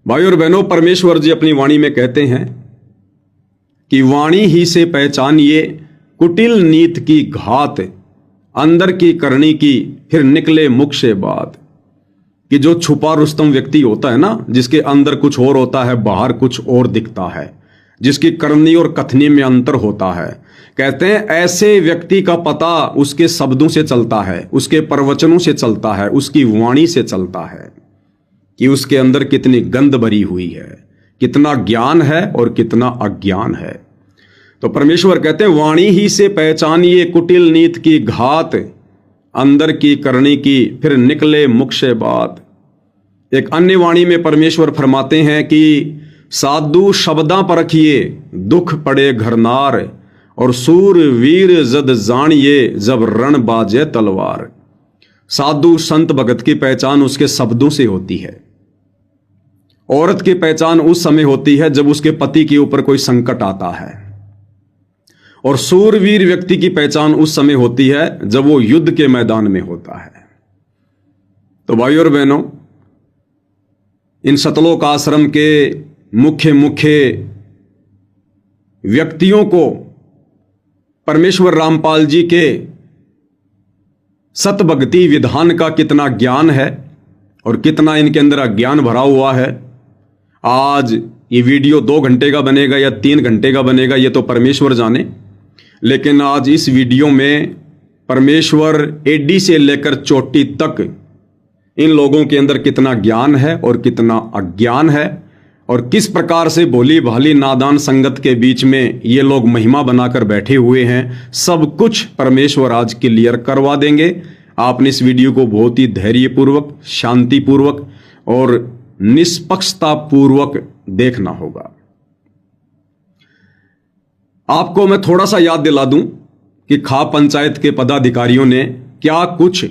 भाई और बहनों, परमेश्वर जी अपनी वाणी में कहते हैं कि वाणी ही से पहचानिए कुटिल नीत की घात, अंदर की करनी की फिर निकले मुख से बात। कि जो छुपा रुस्तम व्यक्ति होता है ना, जिसके अंदर कुछ और होता है, बाहर कुछ और दिखता है, जिसकी करनी और कथनी में अंतर होता है, कहते हैं ऐसे व्यक्ति का पता उसके शब्दों से चलता है, उसके प्रवचनों से चलता है, उसकी वाणी से चलता है कि उसके अंदर कितनी गंध भरी हुई है, कितना ज्ञान है और कितना अज्ञान है। तो परमेश्वर कहते हैं वाणी ही से पहचानिए कुटिल नीत की घात, अंदर की करनी की फिर निकले मुख से बात। एक अन्य वाणी में परमेश्वर फरमाते हैं कि साधु शब्दां परखिए दुख पड़े घरनार, और सूर वीर जद जानिए जब रण बाजे तलवार। साधु संत भगत की पहचान उसके शब्दों से होती है। औरत की पहचान उस समय होती है जब उसके पति के ऊपर कोई संकट आता है, और सूरवीर व्यक्ति की पहचान उस समय होती है जब वो युद्ध के मैदान में होता है। तो भाइयों और बहनों, इन सतलोक आश्रम के मुख्य व्यक्तियों को परमेश्वर रामपाल जी के सतभक्ति विधान का कितना ज्ञान है और कितना इनके अंदर अज्ञान भरा हुआ है। आज ये वीडियो 2 घंटे का बनेगा या 3 घंटे का बनेगा, ये तो परमेश्वर जाने, लेकिन आज इस वीडियो में परमेश्वर एडी से लेकर चोटी तक इन लोगों के अंदर कितना ज्ञान है और कितना अज्ञान है, और किस प्रकार से भोली भाली नादान संगत के बीच में ये लोग महिमा बनाकर बैठे हुए हैं, सब कुछ परमेश्वर आज क्लियर करवा देंगे। आपने इस वीडियो को बहुत ही धैर्यपूर्वक, शांतिपूर्वक और निष्पक्षता पूर्वक देखना होगा। आपको मैं थोड़ा सा याद दिला दूं कि खाप पंचायत के पदाधिकारियों ने क्या कुछ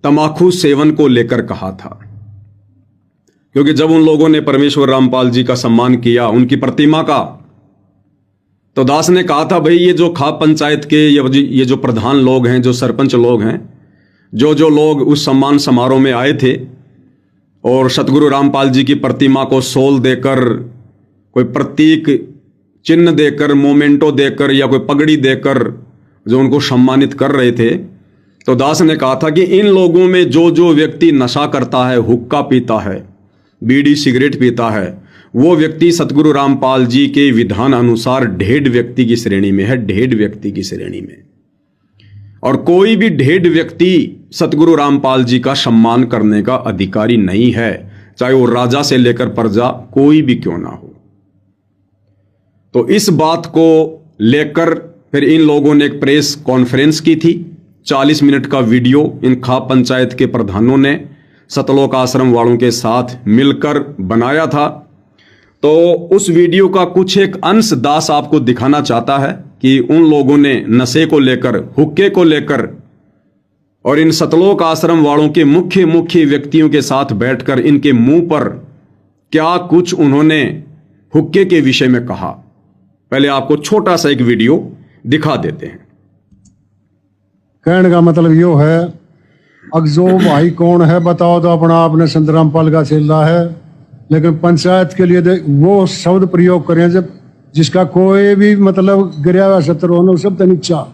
तमाकू सेवन को लेकर कहा था, क्योंकि जब उन लोगों ने परमेश्वर रामपाल जी का सम्मान किया, उनकी प्रतिमा का, तो दास ने कहा था भाई ये जो खाप पंचायत के ये जो प्रधान लोग हैं, जो सरपंच लोग हैं, जो लोग उस सम्मान समारोह में आए थे और सतगुरु रामपाल जी की प्रतिमा को सोल देकर, कोई प्रतीक चिन्ह देकर, मोमेंटो देकर या कोई पगड़ी देकर जो उनको सम्मानित कर रहे थे, तो दास ने कहा था कि इन लोगों में जो व्यक्ति नशा करता है, हुक्का पीता है, बीड़ी सिगरेट पीता है, वो व्यक्ति सतगुरु रामपाल जी के विधान अनुसार ढेड व्यक्ति की श्रेणी में है, ढेड व्यक्ति की श्रेणी में। और कोई भी ढेड व्यक्ति सतगुरु रामपाल जी का सम्मान करने का अधिकारी नहीं है, चाहे वो राजा से लेकर प्रजा कोई भी क्यों ना हो। तो इस बात को लेकर फिर इन लोगों ने एक प्रेस कॉन्फ्रेंस की थी। 40 मिनट का वीडियो इन खाप पंचायत के प्रधानों ने सतलोक आश्रम वालों के साथ मिलकर बनाया था। तो उस वीडियो का कुछ एक अंश दास आपको दिखाना चाहता है कि उन लोगों ने नशे को लेकर, हुक्के को लेकर और इन सतलोक आश्रम वालों के मुख्य व्यक्तियों के साथ बैठकर इनके मुंह पर क्या कुछ उन्होंने हुक्के के विषय में कहा। पहले आपको छोटा सा एक वीडियो दिखा देते हैं। कहने का मतलब यो है, अगजो भाई कौन है बताओ तो अपना आपने संत रामपाल का चेला है, लेकिन पंचायत के लिए वो शब्द प्रयोग करें जब जिसका कोई भी मतलब गिरा हुआ सत्र हो, शब्द नीचा।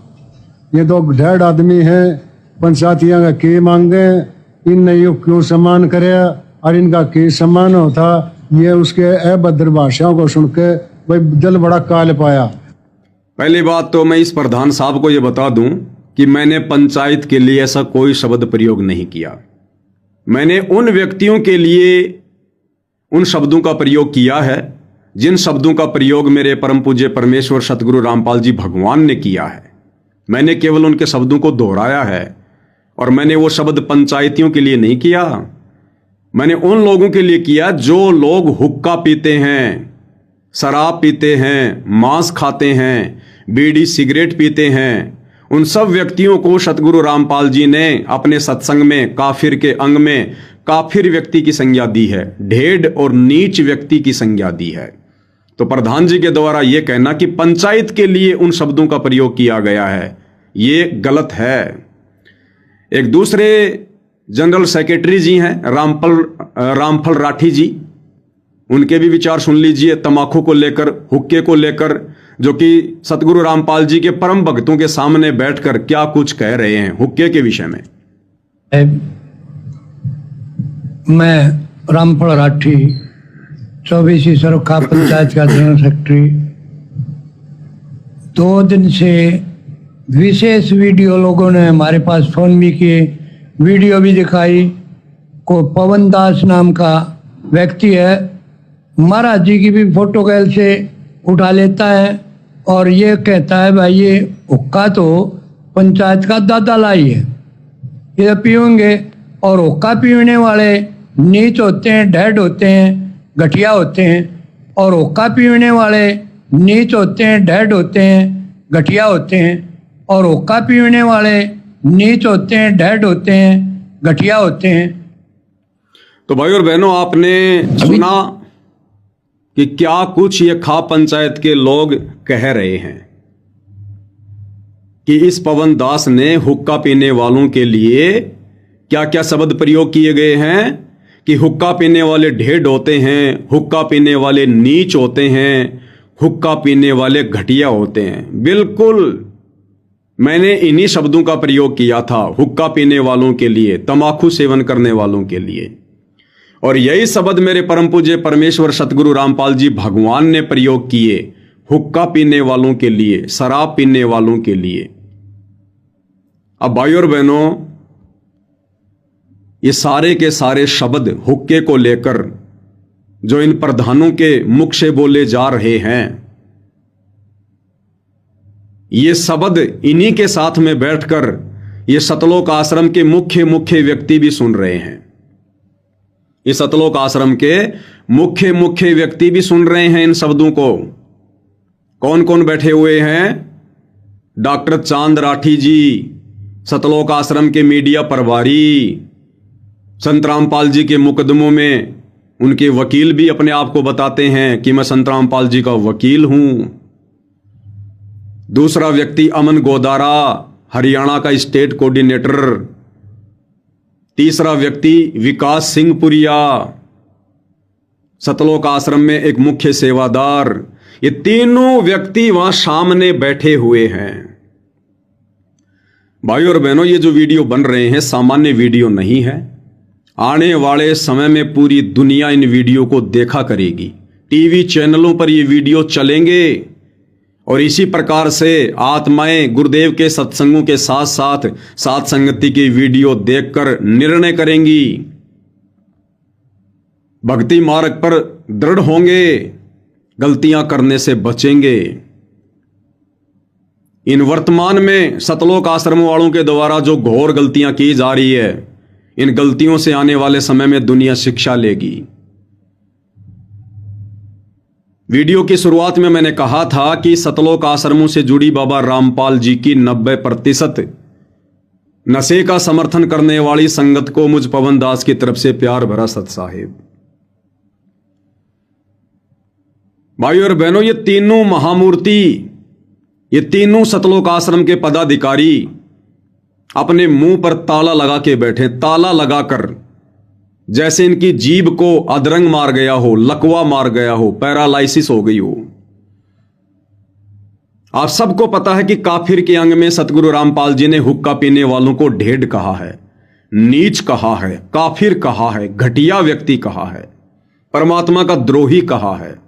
ये 2 ढेड आदमी है, पंचायतियां का के मांगे, इनने यो क्यों सम्मान करे और इनका के सम्मान होता, ये उसके अभद्र भाषाओं को सुन के भाई दिल बड़ा काल पाया। पहली बात तो मैं इस प्रधान साहब को ये बता दूं कि मैंने पंचायत के लिए ऐसा कोई शब्द प्रयोग नहीं किया। मैंने उन व्यक्तियों के लिए उन शब्दों का प्रयोग किया है जिन शब्दों का प्रयोग मेरे परम पूज्य परमेश्वर सतगुरु रामपाल जी भगवान ने किया है। मैंने केवल उनके शब्दों को दोहराया है, और मैंने वो शब्द पंचायतियों के लिए नहीं किया। मैंने उन लोगों के लिए किया जो लोग हुक्का पीते हैं, शराब पीते हैं, मांस खाते हैं, बीड़ी सिगरेट पीते हैं। उन सब व्यक्तियों को सतगुरु रामपाल जी ने अपने सत्संग में काफिर के अंग में काफिर व्यक्ति की संज्ञा दी है, ढेड और नीच व्यक्ति की संज्ञा दी है। तो प्रधान जी के द्वारा यह कहना कि पंचायत के लिए उन शब्दों का प्रयोग किया गया है, ये गलत है। एक दूसरे जनरल सेक्रेटरी जी हैं रामफल राठी जी, उनके भी विचार सुन लीजिए तमाकू को लेकर, हुक्के को लेकर, जो कि सतगुरु रामपाल जी के परम भक्तों के सामने बैठकर क्या कुछ कह रहे हैं हुक्के के विषय में। मैं रामफल राठी 24वीं सरोखा पंचायत का जनरल सेक्रेटरी। 2 दिन से विशेष वीडियो लोगों ने हमारे पास फोन भी किए, वीडियो भी दिखाई। को पवन दास नाम का व्यक्ति है, महाराज जी की भी फोटो कैल से उठा लेता है और ये कहता है भाई ये हुक्का तो पंचायत का दादा लाई है, ये पीएंगे। और हुक्का पीने वाले नीच होते हैं, ढेड होते हैं, घटिया होते हैं। और हुक्का पीने वाले नीच होते हैं, ढेड होते हैं, घटिया होते हैं। और हुक्का पीने वाले नीच होते हैं, ढेड होते हैं, घटिया होते हैं। तो भाई और बहनों, आपने सुना कि क्या कुछ ये खा पंचायत के लोग कह रहे हैं कि इस पवन दास ने हुक्का पीने वालों के लिए क्या क्या शब्द प्रयोग किए गए हैं कि हुक्का पीने वाले ढेड होते हैं, हुक्का पीने वाले नीच होते हैं, हुक्का पीने वाले घटिया होते हैं। बिल्कुल मैंने इन्हीं शब्दों का प्रयोग किया था हुक्का पीने वालों के लिए, तमाकू सेवन करने वालों के लिए। और यही शब्द मेरे परम पूज्य परमेश्वर सतगुरु रामपाल जी भगवान ने प्रयोग किए हुक्का पीने वालों के लिए, शराब पीने वालों के लिए। अब भाई और बहनों, ये सारे के सारे शब्द हुक्के को लेकर जो इन प्रधानों के मुख से बोले जा रहे हैं, ये शब्द इन्हीं के साथ में बैठकर ये सतलोक आश्रम के मुख्य व्यक्ति भी सुन रहे हैं। इस सतलोक आश्रम के मुख्य व्यक्ति भी सुन रहे हैं इन शब्दों को। कौन कौन बैठे हुए हैं? डॉक्टर चांद राठी जी, सतलोक आश्रम के मीडिया प्रभारी, संत रामपाल जी के मुकदमों में उनके वकील भी अपने आप को बताते हैं कि मैं संत रामपाल जी का वकील हूं। दूसरा व्यक्ति अमन गोदारा, हरियाणा का स्टेट कोऑर्डिनेटर। तीसरा व्यक्ति विकास सिंह पुरिया, सतलोक आश्रम में एक मुख्य सेवादार। ये तीनों व्यक्ति वहां सामने बैठे हुए हैं। भाई और बहनों, ये जो वीडियो बन रहे हैं सामान्य वीडियो नहीं है। आने वाले समय में पूरी दुनिया इन वीडियो को देखा करेगी। टीवी चैनलों पर ये वीडियो चलेंगे और इसी प्रकार से आत्माएं गुरुदेव के सत्संगों के साथ साथ साथ संगति की वीडियो देखकर निर्णय करेंगी, भक्ति मार्ग पर दृढ़ होंगे, गलतियां करने से बचेंगे। इन वर्तमान में सतलोक आश्रम वालों के द्वारा जो घोर गलतियां की जा रही है, इन गलतियों से आने वाले समय में दुनिया शिक्षा लेगी। वीडियो की शुरुआत में मैंने कहा था कि सतलोक आश्रमों से जुड़ी बाबा रामपाल जी की 90% नशे का समर्थन करने वाली संगत को मुझ पवन दास की तरफ से प्यार भरा सत साहिब। भाई और बहनों, ये तीनों महामूर्ति, ये तीनों सतलोक आश्रम के पदाधिकारी अपने मुंह पर ताला लगा के बैठे, ताला लगाकर, जैसे इनकी जीभ को अधरंग मार गया हो, लकवा मार गया हो, पैरालाइसिस हो गई हो। आप सबको पता है कि काफिर के अंग में सतगुरु रामपाल जी ने हुक्का पीने वालों को ढेड कहा है, नीच कहा है, काफिर कहा है, घटिया व्यक्ति कहा है, परमात्मा का द्रोही कहा है।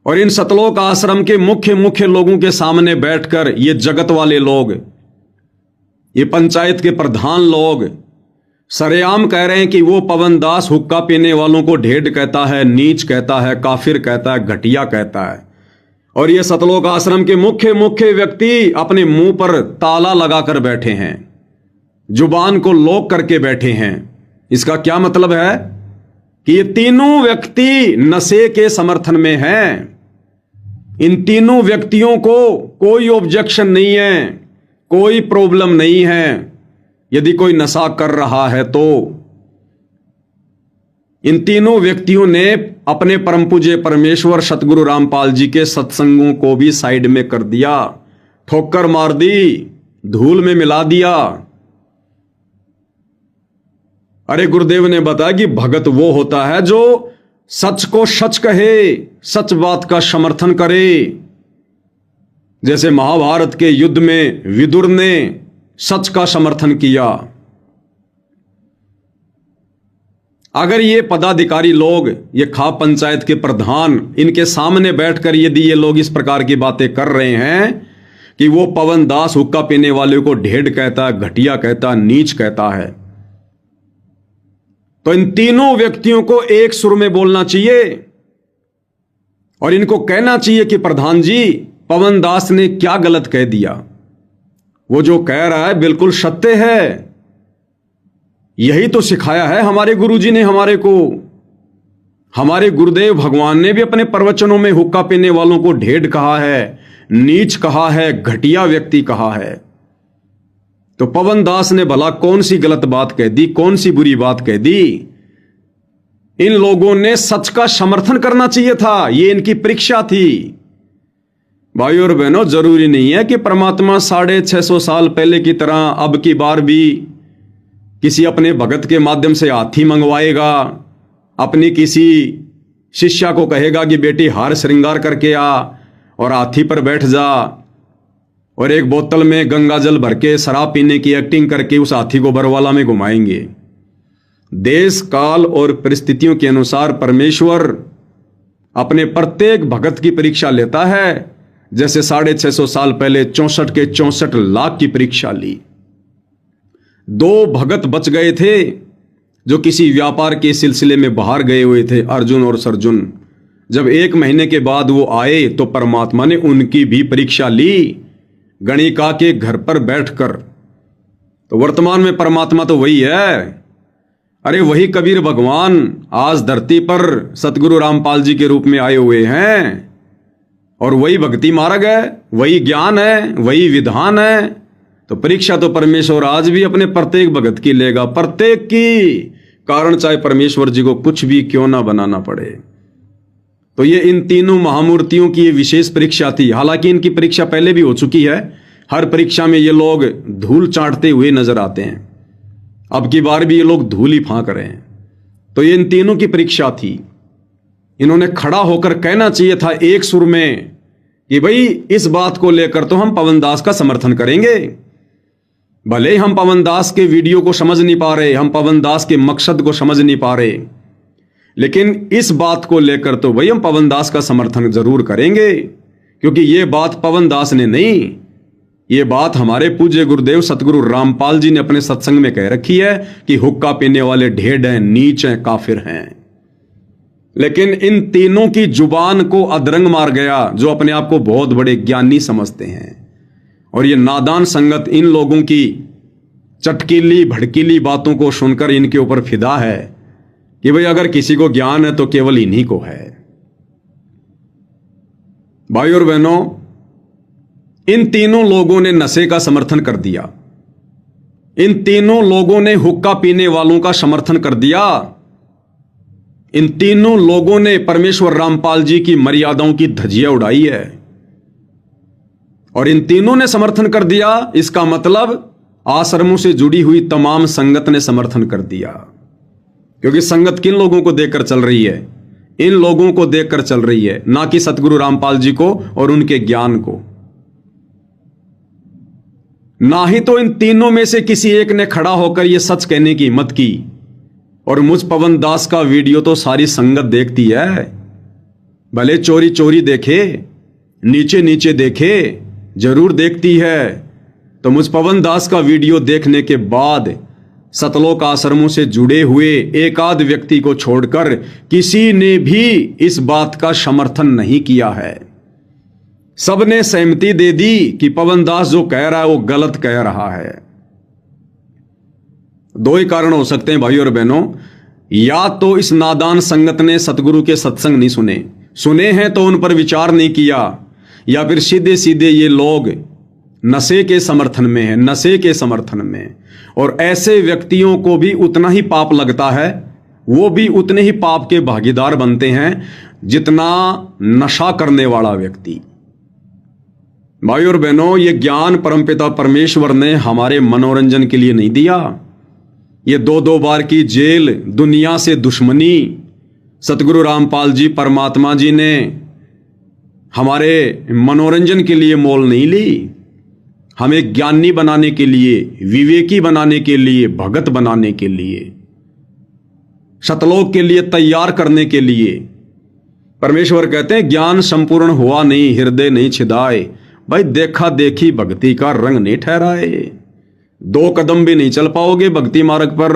और इन सतलोक आश्रम के मुख्य लोगों के सामने बैठकर ये जगत वाले लोग, ये पंचायत के प्रधान लोग सरेआम कह रहे हैं कि वो पवन दास हुक्का पीने वालों को ढेड कहता है, नीच कहता है, काफिर कहता है, घटिया कहता है। और ये सतलोक आश्रम के मुख्य व्यक्ति अपने मुंह पर ताला लगाकर बैठे हैं, जुबान को लॉक करके बैठे हैं। इसका क्या मतलब है कि ये तीनों व्यक्ति नशे के समर्थन में हैं। इन तीनों व्यक्तियों को कोई ऑब्जेक्शन नहीं है, कोई प्रॉब्लम नहीं है यदि कोई नशा कर रहा है तो। इन तीनों व्यक्तियों ने अपने परम पूज्य परमेश्वर सतगुरु रामपाल जी के सत्संगों को भी साइड में कर दिया, ठोकर मार दी, धूल में मिला दिया। अरे गुरुदेव ने बताया कि भगत वो होता है जो सच को सच कहे, सच बात का समर्थन करे। जैसे महाभारत के युद्ध में विदुर ने सच का समर्थन किया। अगर ये पदाधिकारी लोग, ये खाप पंचायत के प्रधान, इनके सामने बैठकर यदि ये लोग इस प्रकार की बातें कर रहे हैं कि वो पवन दास हुक्का पीने वाले को ढेड़ कहता, घटिया कहता, नीच कहता है, तो इन तीनों व्यक्तियों को एक सुर में बोलना चाहिए और इनको कहना चाहिए कि प्रधान जी, पवन दास ने क्या गलत कह दिया। वो जो कह रहा है बिल्कुल सत्य है। यही तो सिखाया है हमारे गुरुजी ने हमारे को। हमारे गुरुदेव भगवान ने भी अपने प्रवचनों में हुक्का पीने वालों को ढेड़ कहा है, नीच कहा है, घटिया व्यक्ति कहा है। तो पवन दास ने भला कौन सी गलत बात कह दी, कौन सी बुरी बात कह दी? इन लोगों ने सच का समर्थन करना चाहिए था। ये इनकी परीक्षा थी। भाइयों और बहनों, जरूरी नहीं है कि परमात्मा 650 साल पहले की तरह अब की बार भी किसी अपने भगत के माध्यम से हाथी मंगवाएगा, अपनी किसी शिष्या को कहेगा कि बेटी हार श्रृंगार करके आ और हाथी पर बैठ जा, और एक बोतल में गंगा जल भर के शराब पीने की एक्टिंग करके उस हाथी को बरवाला में घुमाएंगे। देश काल और परिस्थितियों के अनुसार परमेश्वर अपने प्रत्येक भगत की परीक्षा लेता है। जैसे 650 साल पहले 64 के 64 लाख की परीक्षा ली। 2 भगत बच गए थे जो किसी व्यापार के सिलसिले में बाहर गए हुए थे, अर्जुन और सर्जुन। जब 1 महीने के बाद वो आए तो परमात्मा ने उनकी भी परीक्षा ली, गणिका के घर पर बैठकर। तो वर्तमान में परमात्मा तो वही है। अरे वही कबीर भगवान आज धरती पर सतगुरु रामपाल जी के रूप में आए हुए हैं, और वही भक्ति मार्ग है, वही ज्ञान है, वही विधान है। तो परीक्षा तो परमेश्वर आज भी अपने प्रत्येक भगत की लेगा, प्रत्येक की, कारण चाहे परमेश्वर जी को कुछ भी क्यों ना बनाना पड़े। तो ये इन तीनों महामूर्तियों की ये विशेष परीक्षा थी। हालांकि इनकी परीक्षा पहले भी हो चुकी है। हर परीक्षा में ये लोग धूल चाटते हुए नजर आते हैं। अब की बार भी ये लोग धूल ही फांक रहे हैं। तो ये इन तीनों की परीक्षा थी। इन्होंने खड़ा होकर कहना चाहिए था एक सुर में कि भाई इस बात को लेकर तो हम पवन दास का समर्थन करेंगे। भले ही हम पवन दास के वीडियो को समझ नहीं पा रहे, हम पवन दास के मकसद को समझ नहीं पा रहे, लेकिन इस बात को लेकर तो भाई हम पवन दास का समर्थन जरूर करेंगे। क्योंकि ये बात पवन दास ने नहीं, ये बात हमारे पूज्य गुरुदेव सतगुरु रामपाल जी ने अपने सत्संग में कह रखी है कि हुक्का पीने वाले ढेड़ हैं, नीच हैं, काफिर हैं। लेकिन इन तीनों की जुबान को अधरंग मार गया जो अपने आप को बहुत बड़े ज्ञानी समझते हैं। और ये नादान संगत इन लोगों की चटकीली भड़कीली बातों को सुनकर इनके ऊपर फिदा है कि भाई अगर किसी को ज्ञान है तो केवल इन्हीं को है। भाई और बहनों, इन तीनों लोगों ने नशे का समर्थन कर दिया। इन तीनों लोगों ने हुक्का पीने वालों का समर्थन कर दिया। इन तीनों लोगों ने परमेश्वर रामपाल जी की मर्यादाओं की धज्जियां उड़ाई है और इन तीनों ने समर्थन कर दिया। इसका मतलब आश्रमों से जुड़ी हुई तमाम संगत ने समर्थन कर दिया। क्योंकि संगत किन लोगों को देखकर चल रही है? इन लोगों को देखकर चल रही है, ना कि सतगुरु रामपाल जी को और उनके ज्ञान को। ना ही तो इन तीनों में से किसी एक ने खड़ा होकर यह सच कहने की हिम्मत की। और मुझ पवन दास का वीडियो तो सारी संगत देखती है, भले चोरी चोरी देखे, नीचे नीचे देखे, जरूर देखती है। तो मुझ पवन दास का वीडियो देखने के बाद सतलोक आश्रमों से जुड़े हुए एक आध व्यक्ति को छोड़कर किसी ने भी इस बात का समर्थन नहीं किया है। सबने सहमति दे दी कि पवन दास जो कह रहा है वो गलत कह रहा है। 2 ही कारण हो सकते हैं भाई और बहनों। या तो इस नादान संगत ने सतगुरु के सत्संग नहीं सुने हैं तो उन पर विचार नहीं किया, या फिर सीधे सीधे ये लोग नशे के समर्थन में है, नशे के समर्थन में। और ऐसे व्यक्तियों को भी उतना ही पाप लगता है, वो भी उतने ही पाप के भागीदार बनते हैं जितना नशा करने वाला व्यक्ति। भाई और बहनों, ये ज्ञान परमपिता परमेश्वर ने हमारे मनोरंजन के लिए नहीं दिया, ये 2-2 बार की जेल, दुनिया से दुश्मनी सतगुरु रामपाल जी परमात्मा जी ने हमारे मनोरंजन के लिए मोल नहीं ली, हमें ज्ञानी बनाने के लिए, विवेकी बनाने के लिए, भगत बनाने के लिए, सतलोक के लिए तैयार करने के लिए। परमेश्वर कहते हैं ज्ञान संपूर्ण हुआ नहीं, हृदय नहीं छिदाए। भाई देखा देखी भक्ति का रंग नहीं ठहराए। 2 कदम भी नहीं चल पाओगे भक्ति मार्ग पर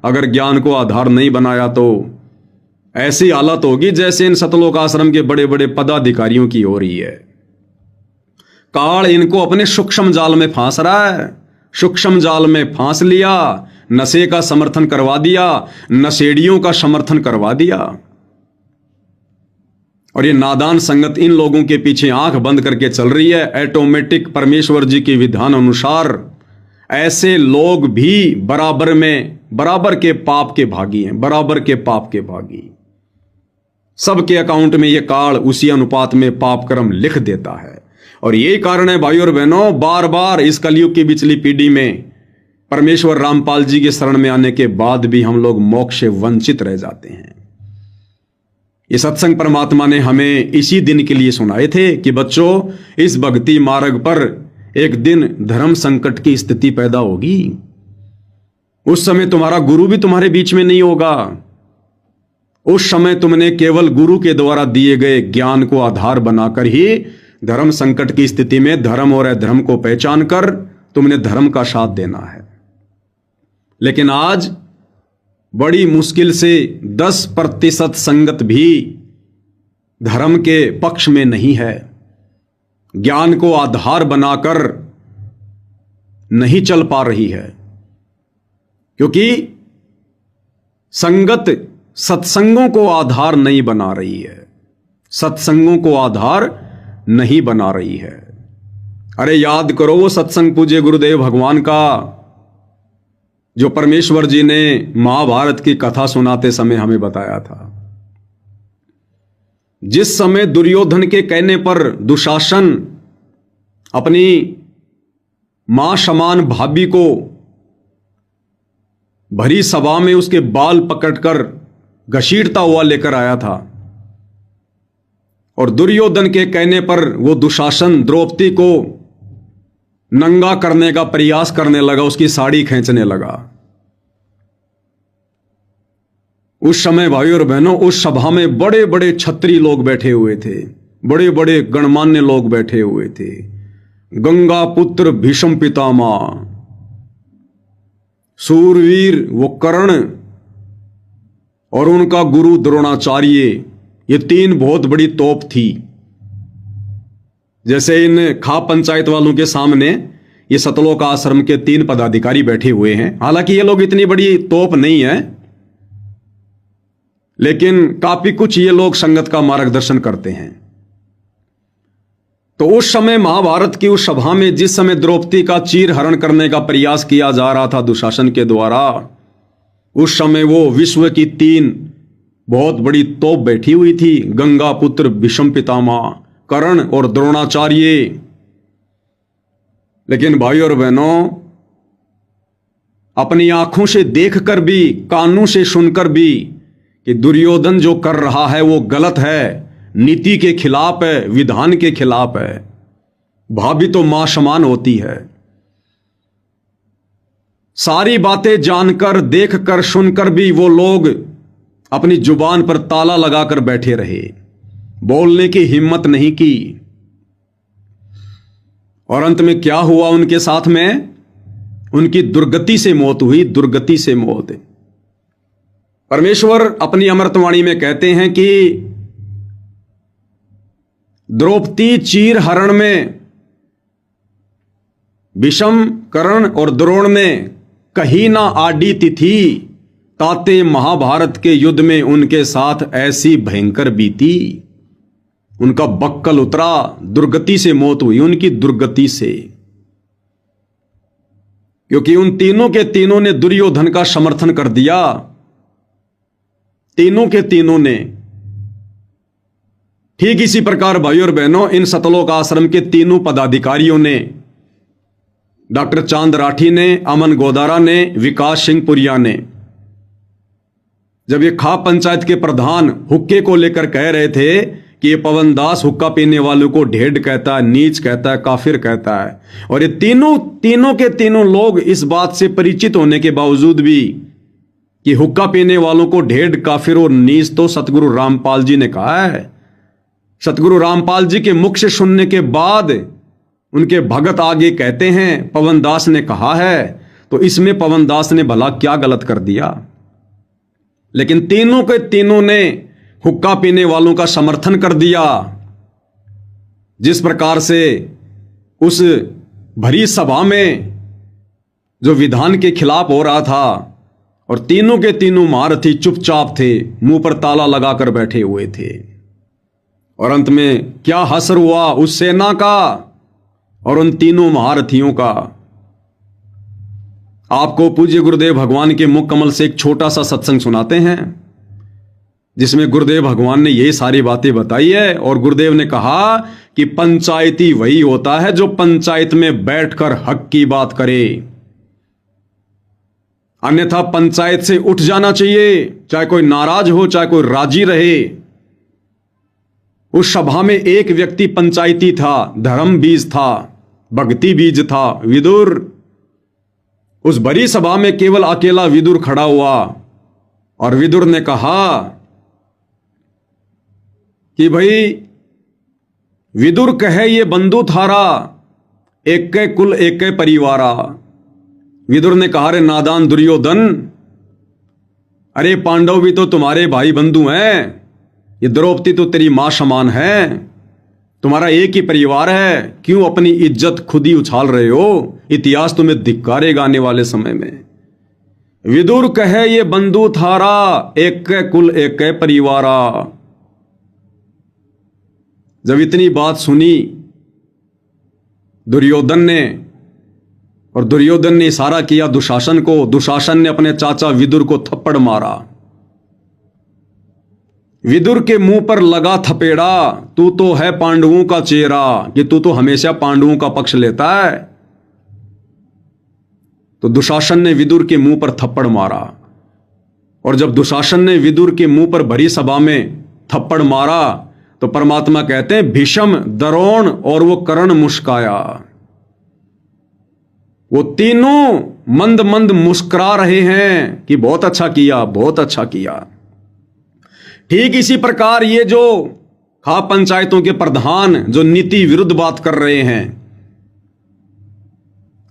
अगर ज्ञान को आधार नहीं बनाया तो। ऐसी हालत होगी जैसे इन सतलोक आश्रम के बड़े बड़े पदाधिकारियों की हो रही है। काल इनको अपने सूक्ष्म जाल में फांस रहा है। सूक्ष्म जाल में फांस लिया, नशे का समर्थन करवा दिया, नशेड़ियों का समर्थन करवा दिया। और ये नादान संगत इन लोगों के पीछे आंख बंद करके चल रही है। ऑटोमेटिक परमेश्वर जी के विधान अनुसार ऐसे लोग भी बराबर के पाप के भागी हैं, बराबर के पाप के भागी। सबके अकाउंट में ये काल उसी अनुपात में पाप कर्म लिख देता है। और यही कारण है भाइयों और बहनों, बार बार इस कलयुग की बिचली पीढ़ी में परमेश्वर रामपाल जी के शरण में आने के बाद भी हम लोग मोक्ष से वंचित रह जाते हैं। ये सत्संग परमात्मा ने हमें इसी दिन के लिए सुनाए थे कि बच्चों, इस भक्ति मार्ग पर एक दिन धर्म संकट की स्थिति पैदा होगी। उस समय तुम्हारा गुरु भी तुम्हारे बीच में नहीं होगा। उस समय तुमने केवल गुरु के द्वारा दिए गए ज्ञान को आधार बनाकर ही धर्म संकट की स्थिति में धर्म और अधर्म को पहचान कर तुमने धर्म का साथ देना है। लेकिन आज बड़ी मुश्किल से 10% संगत भी धर्म के पक्ष में नहीं है, ज्ञान को आधार बनाकर नहीं चल पा रही है। क्योंकि संगत सत्संगों को आधार नहीं बना रही है, सत्संगों को आधार नहीं बना रही है। अरे याद करो वो सत्संग पूज्य गुरुदेव भगवान का, जो परमेश्वर जी ने महाभारत की कथा सुनाते समय हमें बताया था। जिस समय दुर्योधन के कहने पर दुशासन अपनी मां समान भाभी को भरी सभा में उसके बाल पकड़कर घसीटता हुआ लेकर आया था, और दुर्योधन के कहने पर वो दुशासन द्रौपदी को नंगा करने का प्रयास करने लगा, उसकी साड़ी खींचने लगा। उस समय भाइयों और बहनों, उस सभा में बड़े बड़े क्षत्रिय लोग बैठे हुए थे, बड़े बड़े गणमान्य लोग बैठे हुए थे। गंगा पुत्र भीष्म पितामह, सूरवीर वो कर्ण और उनका गुरु द्रोणाचार्य, ये 3 बहुत बड़ी तोप थी। जैसे इन खाप पंचायत वालों के सामने ये सतलोक आश्रम के 3 पदाधिकारी बैठे हुए हैं। हालांकि ये लोग इतनी बड़ी तोप नहीं है, लेकिन काफी कुछ ये लोग संगत का मार्गदर्शन करते हैं। तो उस समय महाभारत की उस सभा में जिस समय द्रौपदी का चीर हरण करने का प्रयास किया जा रहा था दुशासन के द्वारा, उस समय वो विश्व की 3 बहुत बड़ी तोप बैठी हुई थी। गंगा पुत्र भीष्म पितामह, कर्ण और द्रोणाचार्य। लेकिन भाइयों और बहनों, अपनी आंखों से देखकर भी, कानों से सुनकर भी कि दुर्योधन जो कर रहा है वो गलत है, नीति के खिलाफ है, विधान के खिलाफ है। भाभी तो मां समान होती है। सारी बातें जानकर, देखकर, सुनकर भी वो लोग अपनी जुबान पर ताला लगाकर बैठे रहे, बोलने की हिम्मत नहीं की। और अंत में क्या हुआ उनके साथ में? उनकी दुर्गति से मौत हुई, दुर्गति से मौत। परमेश्वर अपनी अमृतवाणी में कहते हैं कि द्रौपदी चीर हरण में भीष्म, कर्ण और द्रोण ने कहीं ना आडी तिथि, ताते महाभारत के युद्ध में उनके साथ ऐसी भयंकर बीती। उनका बक्कल उतरा, दुर्गति से मौत हुई, उनकी दुर्गति से। क्योंकि उन तीनों के तीनों ने दुर्योधन का समर्थन कर दिया। तीनों के तीनों ने। ठीक इसी प्रकार भाइयों और बहनों, इन सतलोक आश्रम के तीनों पदाधिकारियों ने डॉक्टर चांद राठी ने, अमन गोदारा ने, विकास सिंह पुरिया ने, जब ये खाप पंचायत के प्रधान हुक्के को लेकर कह रहे थे कि ये पवन दास हुक्का पीने वालों को ढेड कहता है, नीच कहता है, काफिर कहता है, और ये तीनों के तीनों लोग इस बात से परिचित होने के बावजूद भी कि हुक्का पीने वालों को ढेड, काफिर और नीच तो सतगुरु रामपाल जी ने कहा है। सतगुरु रामपाल जी के मुख से सुनने के बाद उनके भगत आगे कहते हैं पवन दास ने कहा है, तो इसमें पवन दास ने भला क्या गलत कर दिया। लेकिन तीनों के तीनों ने हुक्का पीने वालों का समर्थन कर दिया। जिस प्रकार से उस भरी सभा में जो विधान के खिलाफ हो रहा था और तीनों के तीनों महारथी चुपचाप थे, मुंह पर ताला लगाकर बैठे हुए थे, और अंत में क्या हसर हुआ उस सेना का और उन तीनों महारथियों का। आपको पूज्य गुरुदेव भगवान के मुख कमल से एक छोटा सा सत्संग सुनाते हैं, जिसमें गुरुदेव भगवान ने यही सारी बातें बताई है। और गुरुदेव ने कहा कि पंचायती वही होता है जो पंचायत में बैठकर हक की बात करे, अन्यथा पंचायत से उठ जाना चाहिए, चाहे कोई नाराज हो, चाहे कोई राजी रहे। उस सभा में एक व्यक्ति पंचायती था, धर्म बीज था, भक्ति बीज था, विदुर। उस बड़ी सभा में केवल अकेला विदुर खड़ा हुआ और विदुर ने कहा कि भाई विदुर कहे ये बंधु थारा, एक के कुल एक के परिवारा। विदुर ने कहा रे नादान दुर्योधन, अरे पांडव भी तो तुम्हारे भाई बंधु हैं, ये द्रौपदी तो तेरी मां समान है, तुम्हारा एक ही परिवार है, क्यों अपनी इज्जत खुद ही उछाल रहे हो? इतिहास तुम्हें धिक्कारेगा आने वाले समय में। विदुर कहे ये बंधु थारा, एक के कुल एक के परिवारा। जब इतनी बात सुनी दुर्योधन ने, और दुर्योधन ने इशारा किया दुशासन को, दुशासन ने अपने चाचा विदुर को थप्पड़ मारा। विदुर के मुंह पर लगा थपेड़ा, तू तो है पांडवों का चेहरा, कि तू तो हमेशा पांडवों का पक्ष लेता है। तो दुशासन ने विदुर के मुंह पर थप्पड़ मारा, और जब दुशासन ने विदुर के मुंह पर भरी सभा में थप्पड़ मारा तो परमात्मा कहते हैं भीष्म, द्रोण और वो कर्ण मुस्काया। वो तीनों मंद मंद मुस्कुरा रहे हैं कि बहुत अच्छा किया, बहुत अच्छा किया। ठीक इसी प्रकार ये जो खाप पंचायतों के प्रधान जो नीति विरुद्ध बात कर रहे हैं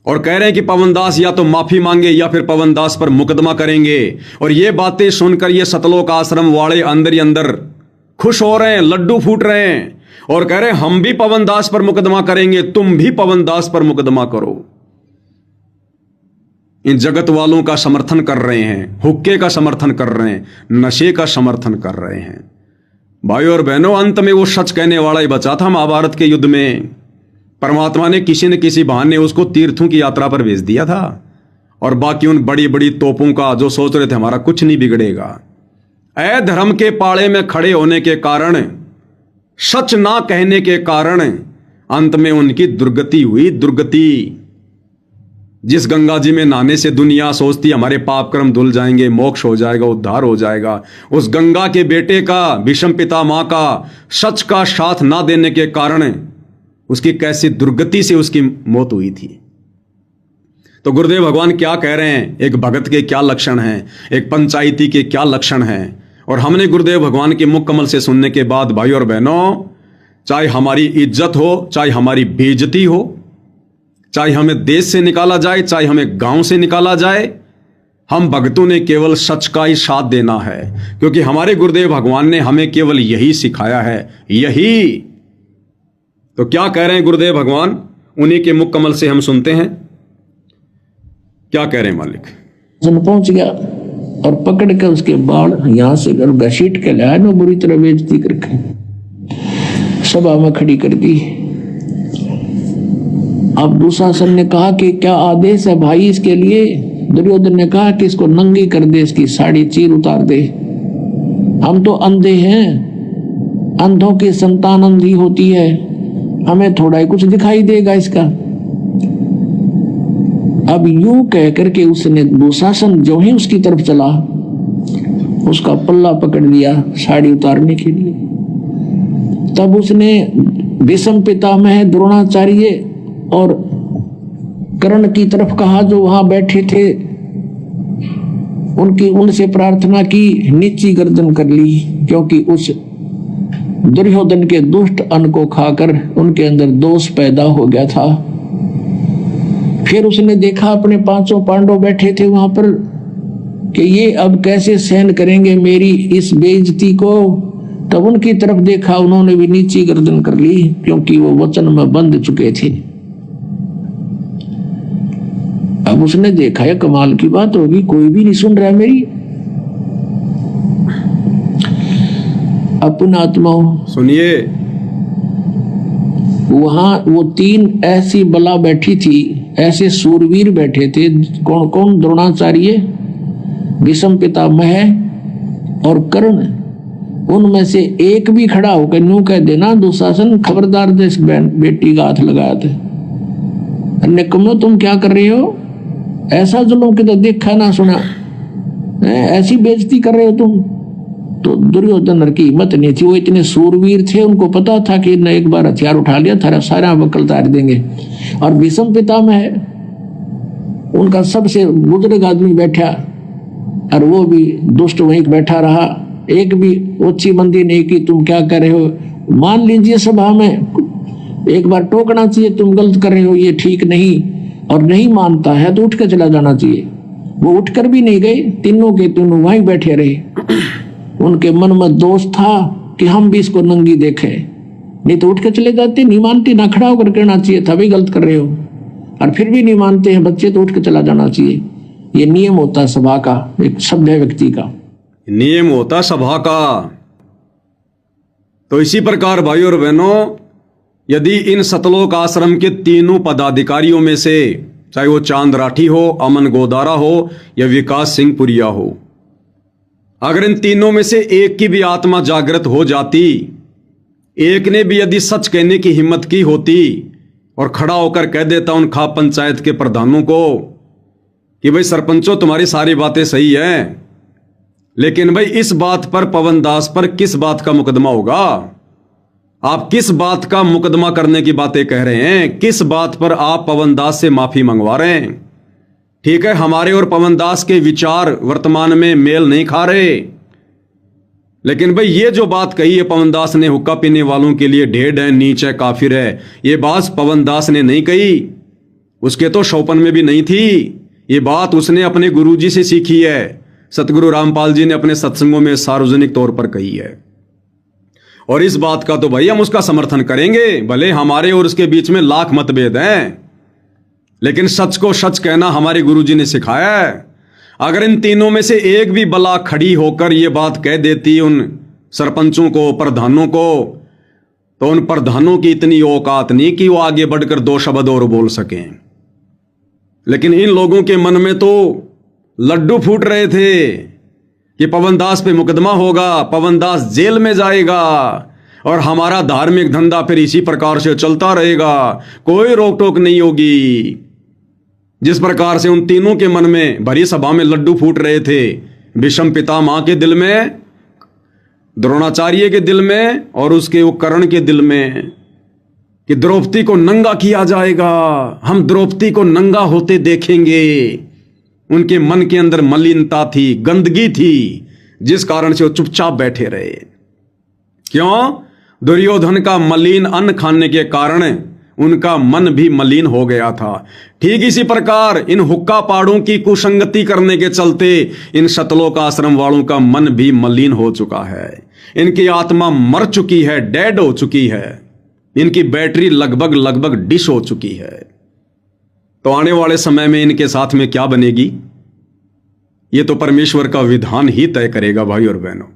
और कह रहे हैं कि पवन दास या तो माफी मांगे या फिर पवन दास पर मुकदमा करेंगे, और ये बातें सुनकर ये सतलोक आश्रम वाले अंदर ही अंदर खुश हो रहे हैं, लड्डू फूट रहे हैं और कह रहे हैं हम भी पवन दास पर मुकदमा करेंगे, तुम भी पवन दास पर मुकदमा करो। इन जगत वालों का समर्थन कर रहे हैं, हुक्के का समर्थन कर रहे हैं, नशे का समर्थन कर रहे हैं। भाइयों और बहनों, अंत में वो सच कहने वाला ही बचा था। महाभारत के युद्ध में परमात्मा ने किसी न किसी बहाने उसको तीर्थों की यात्रा पर भेज दिया था, और बाकी उन बड़ी बड़ी तोपों का जो सोच रहे थे हमारा कुछ नहीं बिगड़ेगा, अधर्म के पाले में खड़े होने के कारण, सच ना कहने के कारण अंत में उनकी दुर्गति हुई। दुर्गति जिस गंगा जी में नहाने से दुनिया सोचती हमारे पाप कर्म धुल जाएंगे, मोक्ष हो जाएगा, उद्धार हो जाएगा, उस गंगा के बेटे का, भीष्म पितामह का सच का साथ ना देने के कारण उसकी कैसी दुर्गति से उसकी मौत हुई थी। तो गुरुदेव भगवान क्या कह रहे हैं, एक भगत के क्या लक्षण हैं, एक पंचायती के क्या लक्षण हैं। और हमने गुरुदेव भगवान के मुख कमल से सुनने के बाद भाइयों और बहनों, चाहे हमारी इज्जत हो, चाहे हमारी बेइज्जती हो, चाहे हमें देश से निकाला जाए, चाहे हमें गांव से निकाला जाए, हम भक्तों ने केवल सच का ही साथ देना है, क्योंकि हमारे गुरुदेव भगवान ने हमें केवल यही सिखाया है, यही। तो क्या कह रहे हैं गुरुदेव भगवान, उन्हीं के मुख कमल से हम सुनते हैं। क्या कह रहे हैं मालिक? जन पहुंच गया और पकड़ के उसके बाल यहां से घसीट के लाया ना, बुरी तरह बेइज्जती करके सभा में खड़ी कर दी। अब दुशासन ने कहा कि क्या आदेश है भाई इसके लिए? दुर्योधन ने कहा कि इसको नंगी कर दे, इसकी साड़ी चीर उतार दे। हम तो अंधे हैं, अंधों की संतान अंधी होती है, हमें थोड़ा ही कुछ दिखाई देगा इसका। अब यूं कह करके उसने दुशासन जो ही उसकी तरफ चला, उसका पल्ला पकड़ लिया साड़ी उतारने के लिए। तब उसने भीष्म पितामह द्रोणाचार्य और कर्ण की तरफ कहा, जो वहां बैठे थे, उनसे प्रार्थना की, नीची गर्दन कर ली, क्योंकि उस दुर्योधन के दुष्ट अन्न को खाकर उनके अंदर दोष पैदा हो गया था। फिर उसने देखा अपने 500 पांडव बैठे थे वहां पर कि ये अब कैसे सहन करेंगे मेरी इस बेइज्जती को। तब उनकी तरफ देखा, उन्होंने भी नीची गर्दन कर ली, क्योंकि वो वचन में बंध चुके थे। अब उसने देखा है कमाल की बात होगी, कोई भी नहीं सुन रहा मेरी। अपना आत्माओं सुनिए, वहां वो 3 ऐसी बला बैठी थी, ऐसे सूरवीर बैठे थे। कौन कौन? द्रोणाचार्य, भीष्म पितामह और कर्ण। उनमें से एक भी खड़ा होकर यूं कह देना, दुशासन खबरदार दे इस बेटी का हाथ लगाया थे। निकम्मो तुम क्या कर रहे हो? ऐसा जुल्म के तो देखा ना सुना, ऐसी बेइज्जती कर रहे हो तुम। तो दुर्योधन की हिम्मत नहीं थी, वो इतने सूरवीर थे, उनको पता था कि न एक बार हथियार उठा लिया थारा सारा वकल तार देंगे। और भीष्म पितामह उनका सबसे बुजुर्ग आदमी बैठा, और वो भी दुष्ट वहीं बैठा रहा, एक भी ओछी बंदी नहीं की तुम क्या कर रहे हो। मान लीजिए सभा में एक बार टोकना चाहिए, तुम गलत कर रहे हो, ये ठीक नहीं, और नहीं मानता है तो उठ कर चला जाना चाहिए। वो उठकर भी नहीं गए, तीनों के तीनों वहीं बैठे रहे। उनके मन में दोष था कि हम भी इसको नंगी देखें, नहीं तो उठ के चले जाते। नहीं मानते, ना खड़ा होकर कहना चाहिए था भाई गलत कर रहे हो, और फिर भी नहीं मानते हैं बच्चे तो उठ के चला जाना चाहिए। ये नियम होता है सभा का, एक सभ्य व्यक्ति का नियम होता सभा का। तो इसी प्रकार भाई और बहनों, यदि इन सतलोक आश्रम के तीनों पदाधिकारियों में से, चाहे वो चांद राठी हो, अमन गोदारा हो या विकास सिंह पुरिया हो, अगर इन तीनों में से एक की भी आत्मा जागृत हो जाती, एक ने भी यदि सच कहने की हिम्मत की होती और खड़ा होकर कह देता उन खाप पंचायत के प्रधानों को कि भाई सरपंचों तुम्हारी सारी बातें सही हैं, लेकिन भाई इस बात पर पवन दास पर किस बात का मुकदमा होगा? आप किस बात का मुकदमा करने की बातें कह रहे हैं? किस बात पर आप पवन दास से माफी मंगवा रहे हैं? ठीक है, हमारे और पवन दास के विचार वर्तमान में मेल नहीं खा रहे, लेकिन भाई ये जो बात कही है पवन दास ने, हुक्का पीने वालों के लिए ढेर है, नीच है, काफिर है, ये बात पवन दास ने नहीं कही, उसके तो शौपन में भी नहीं थी। ये बात उसने अपने गुरुजी से सीखी है। सतगुरु रामपाल जी ने अपने सत्संगों में सार्वजनिक तौर पर कही है, और इस बात का तो भाई हम उसका समर्थन करेंगे। भले हमारे और उसके बीच में लाख मतभेद हैं, लेकिन सच को सच कहना हमारे गुरुजी ने सिखाया है। अगर इन तीनों में से एक भी बला खड़ी होकर ये बात कह देती उन सरपंचों को, प्रधानों को, तो उन प्रधानों की इतनी औकात नहीं कि वो आगे बढ़कर 2 शब्द और बोल सकें। लेकिन इन लोगों के मन में तो लड्डू फूट रहे थे कि पवन दास पे मुकदमा होगा, पवन दास जेल में जाएगा, और हमारा धार्मिक धंधा फिर इसी प्रकार से चलता रहेगा, कोई रोक टोक नहीं होगी। जिस प्रकार से उन तीनों के मन में भरी सभा में लड्डू फूट रहे थे, भीष्म पितामह के दिल में, द्रोणाचार्य के दिल में और उसके वो कर्ण के दिल में, कि द्रौपदी को नंगा किया जाएगा, हम द्रौपदी को नंगा होते देखेंगे। उनके मन के अंदर मलिनता थी, गंदगी थी, जिस कारण से वो चुपचाप बैठे रहे। क्यों? दुर्योधन का मलिन अन्न खाने के कारण उनका मन भी मलिन हो गया था। ठीक इसी प्रकार इन हुक्का पाड़ों की कुसंगति करने के चलते इन सतलोक आश्रम वालों का मन भी मलिन हो चुका है। इनकी आत्मा मर चुकी है, डेड हो चुकी है, इनकी बैटरी लगभग डिश हो चुकी है। तो आने वाले समय में इनके साथ में क्या बनेगी, ये तो परमेश्वर का विधान ही तय करेगा भाई और बहनों।